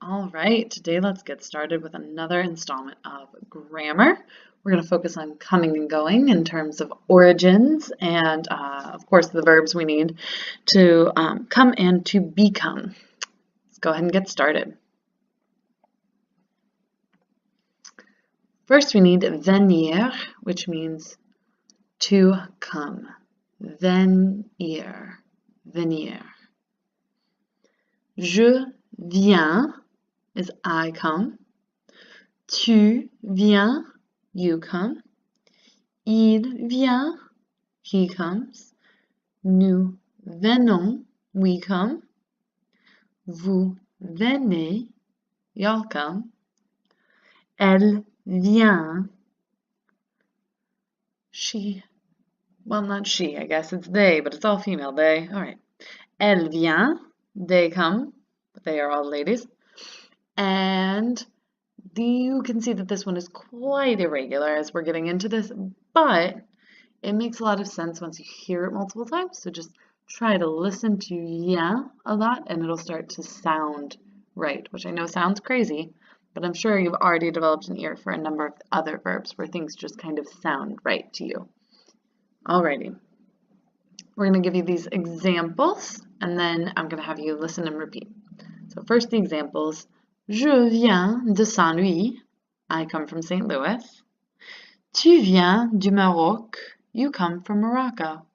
All right, today let's get started with another installment of grammar. We're going to focus on coming and going in terms of origins and, of course, the verbs we need to come and to become. Let's go ahead and get started. First, we need venir, which means to come. Venir, venir. Je viens is I come. Tu viens, you come. Il vient, he comes. Nous venons, we come. Vous venez, y'all come. Elle vient, she, well, not she, I guess it's they, but it's all female, they. All right. Elle vient, they come, but they are all ladies. And you can see that this one is quite irregular as we're getting into this, but it makes a lot of sense once you hear it multiple times. So just try to listen to yeah a lot and it'll start to sound right, which I know sounds crazy, but I'm sure you've already developed an ear for a number of other verbs where things just kind of sound right to you. Alrighty. We're going to give you these examples and then I'm going to have you listen and repeat. So first the examples. Je viens de Saint-Louis. I come from St. Louis. Tu viens du Maroc. You come from Morocco.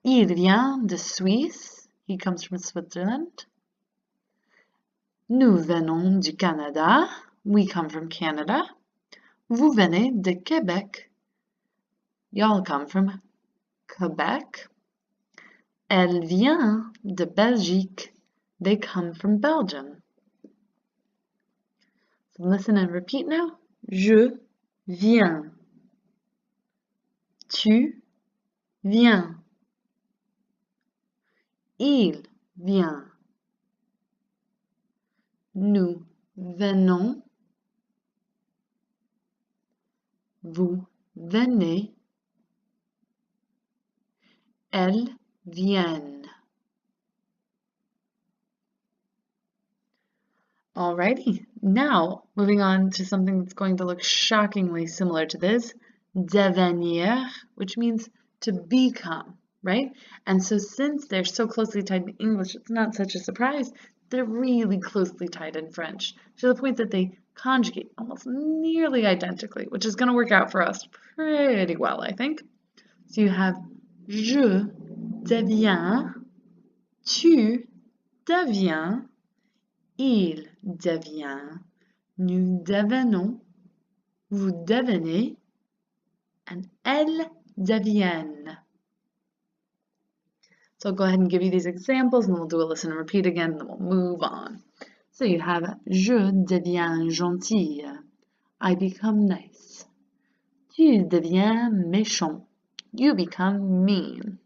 Il vient de Suisse. He comes from Switzerland. Nous venons du Canada. We come from Canada. Vous venez de Québec. Y'all come from Quebec. Elle vient de Belgique. They come from Belgium. So listen and repeat now. Je viens. Tu viens. Il vient. Nous venons. Vous venez. Elles viennent. Alrighty, now moving on to something that's going to look shockingly similar to this, devenir, which means to become, right? And so since they're so closely tied in English, it's not such a surprise. They're really closely tied in French, to the point that they conjugate almost nearly identically, which is going to work out for us pretty well, I think. So you have je deviens, tu deviens, il devient, nous devenons, vous devenez, and elles deviennent. So I'll go ahead and give you these examples and we'll do a listen and repeat again and then we'll move on. So you have je deviens gentille. I become nice. Tu deviens méchant. You become mean.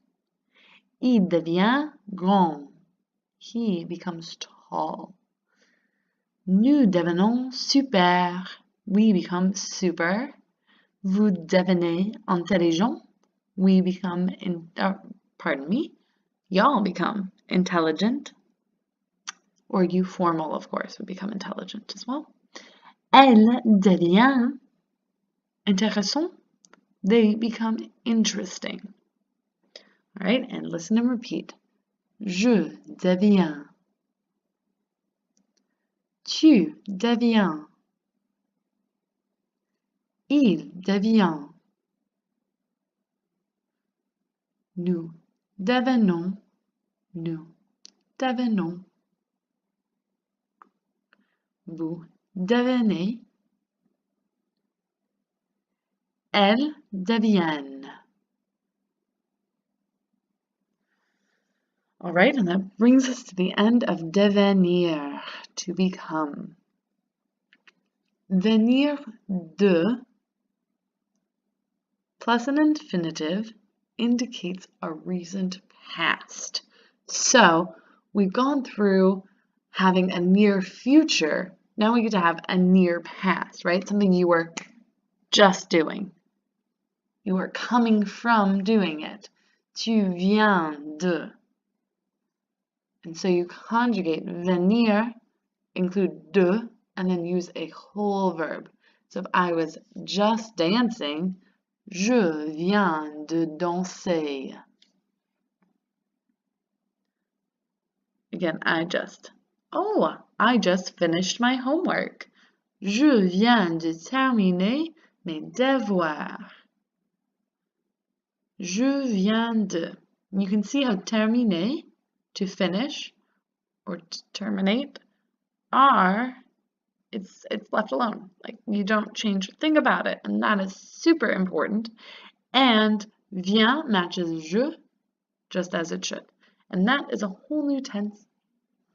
Il devient grand. He becomes tall. Nous devenons super. We become super. Vous devenez intelligent. We become, y'all become intelligent. Or you formal, of course, would become intelligent as well. Elle devient intéressant. They become interesting. All right, and listen and repeat. Je deviens. Tu deviens. Il devient. Nous devenons. Nous devenons. Vous devenez. Elles deviennent. All right, and that brings us to the end of devenir, to become. Venir de plus an infinitive indicates a recent past. So we've gone through having a near future. Now we get to have a near past, right? Something you were just doing. You are coming from doing it. Tu viens de. And so you conjugate venir include de and then use a whole verb. So if I was just dancing, je viens de danser. Again, I just finished my homework. Je viens de terminer mes devoirs. Je viens de. You can see how terminer, to finish or to terminate, it's left alone. Like you don't change a thing about it, and that is super important. And vient matches je just as it should. And that is a whole new tense.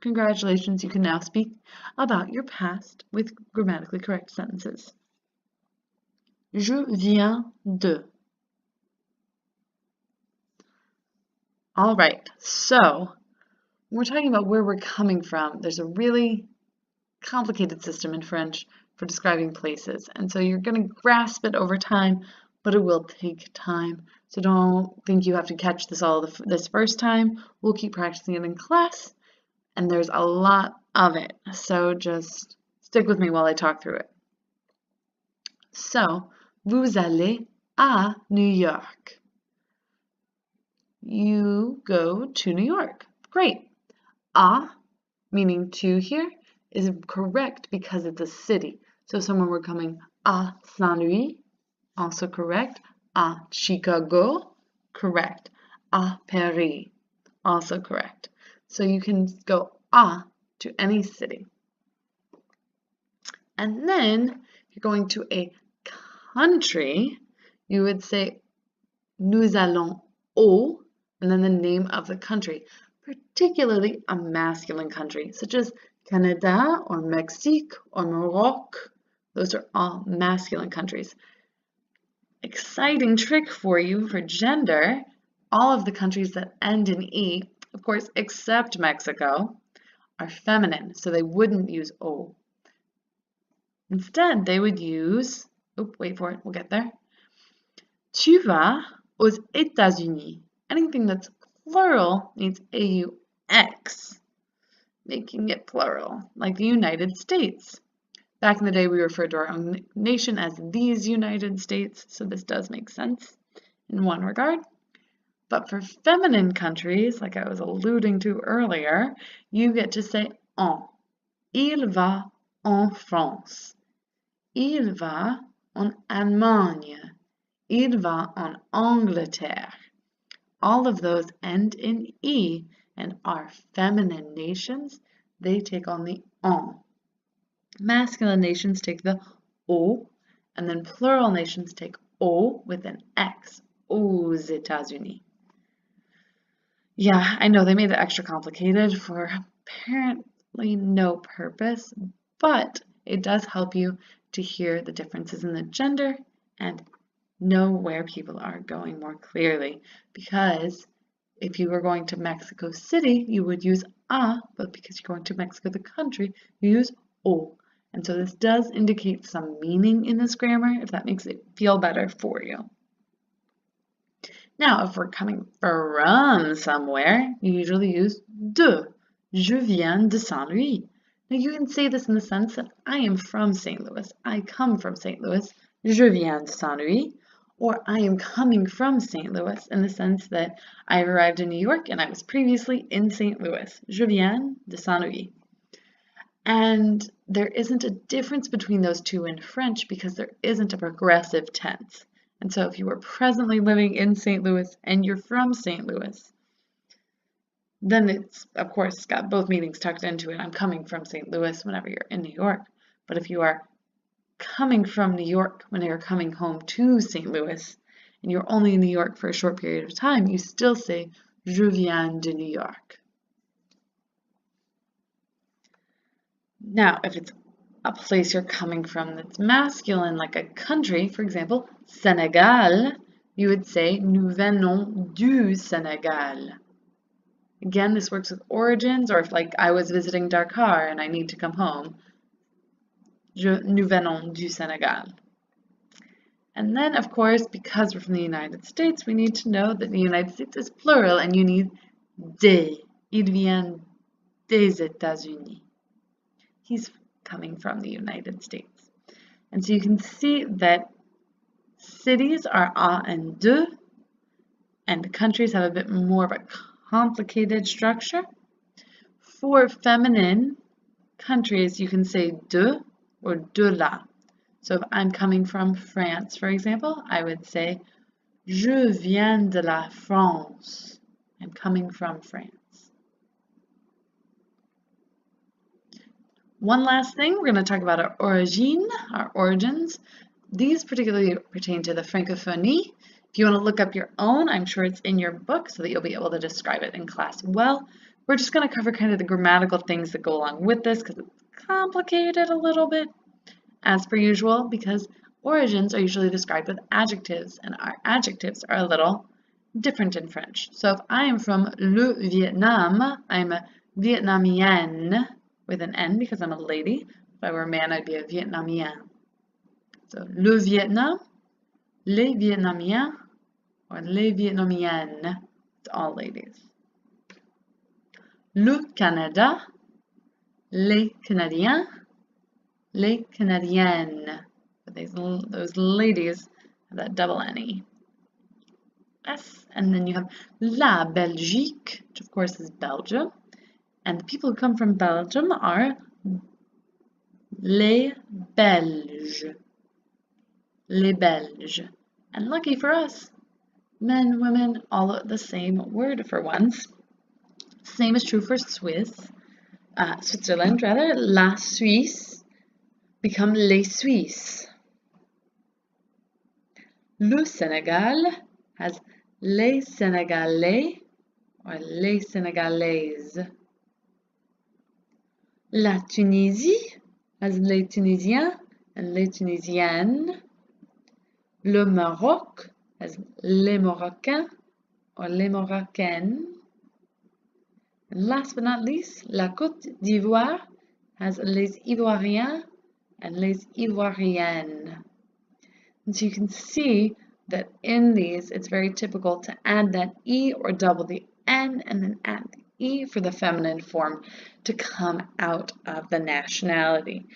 Congratulations, you can now speak about your past with grammatically correct sentences. Je viens de. All right, so when we're talking about where we're coming from, there's a really complicated system in French for describing places. And so you're going to grasp it over time, but it will take time. So don't think you have to catch this all this first time. We'll keep practicing it in class, and there's a lot of it. So just stick with me while I talk through it. So, vous allez à New York. You go to New York. Great. À, meaning to here, is correct because it's a city. So somewhere we're coming à Saint-Louis, also correct. À Chicago, correct. À Paris, also correct. So you can go à to any city. And then if you're going to a country, you would say nous allons au, and then the name of the country, particularly a masculine country, such as Canada or Mexique or Morocco. Those are all masculine countries. Exciting trick for you for gender. All of the countries that end in E, of course, except Mexico, are feminine, so they wouldn't use O. Instead, they would use, wait for it, we'll get there. Tu vas aux États-Unis. Anything that's plural needs AUX, making it plural, like the United States. Back in the day, we referred to our own nation as these United States, so this does make sense in one regard. But for feminine countries, like I was alluding to earlier, you get to say en. Il va en France. Il va en Allemagne. Il va en Angleterre. All of those end in E, and are feminine nations. They take on the en. Masculine nations take the O, and then plural nations take O with an X. Aux États-Unis. Yeah, I know they made it extra complicated for apparently no purpose, but it does help you to hear the differences in the gender and know where people are going more clearly. Because if you were going to Mexico City, you would use a, but because you're going to Mexico the country, you use o. And so this does indicate some meaning in this grammar, if that makes it feel better for you. Now, if we're coming from somewhere, you usually use de. Je viens de Saint-Louis. Now, you can say this in the sense that I am from St. Louis. I come from St. Louis. Je viens de Saint-Louis. Or I am coming from St. Louis in the sense that I arrived in New York and I was previously in St. Louis. Je viens de Saint-Louis. And there isn't a difference between those two in French because there isn't a progressive tense. And so if you were presently living in St. Louis and you're from St. Louis, then it's, of course, got both meanings tucked into it. I'm coming from St. Louis whenever you're in New York. But if you are coming from New York when you're coming home to St. Louis, and you're only in New York for a short period of time, you still say, Je viens de New York. Now, if it's a place you're coming from that's masculine, like a country, for example, Senegal, you would say, Nous venons du Sénégal. Again, this works with origins, or if like I was visiting Dakar and I need to come home, Nous venons du Sénégal. And then, of course, because we're from the United States, we need to know that the United States is plural, and you need des. Il vient des États-Unis. he's coming from the United States. And so you can see that cities are a and de, and countries have a bit more of a complicated structure. For feminine countries, you can say de or de la. So if I'm coming from France, for example, I would say Je viens de la France. I'm coming from France. One last thing, we're going to talk about our origine, our origins. These particularly pertain to the francophonie. If you want to look up your own, I'm sure it's in your book so that you'll be able to describe it in class well. We're just going to cover kind of the grammatical things that go along with this because it's complicated a little bit, as per usual, because origins are usually described with adjectives, and our adjectives are a little different in French. So if I am from le Vietnam, I'm a Vietnamienne with an N because I'm a lady. If I were a man, I'd be a Vietnamien. So le Vietnam, les Vietnamiens, or les Vietnamiennes. It's all ladies. Le Canada, les Canadiens, les Canadiennes. Those ladies have that double N-E. S, and then you have la Belgique, which of course is Belgium. And the people who come from Belgium are les Belges. Les Belges. And lucky for us, men, women, all the same word for once. Same is true for Switzerland rather. La Suisse become les Suisses. Le Senegal has les Sénégalais or les Sénégalaises. La Tunisie has les Tunisiens and les Tunisiennes. Le Maroc has les Marocains or les Marocaines. And last but not least, la Côte d'Ivoire has les Ivoiriens and les Ivoiriennes. And so you can see that in these, it's very typical to add that E or double the N and then add the E for the feminine form to come out of the nationality.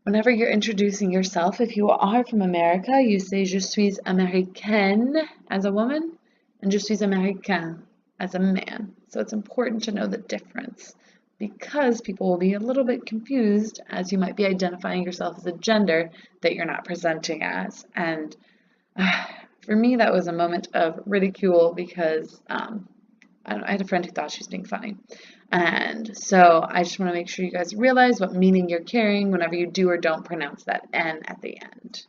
Whenever you're introducing yourself, if you are from America, you say je suis américaine as a woman and je suis américain as a man. So it's important to know the difference because people will be a little bit confused as you might be identifying yourself as a gender that you're not presenting as. And for me, that was a moment of ridicule because I had a friend who thought she was being funny. And so I just want to make sure you guys realize what meaning you're carrying whenever you do or don't pronounce that N at the end.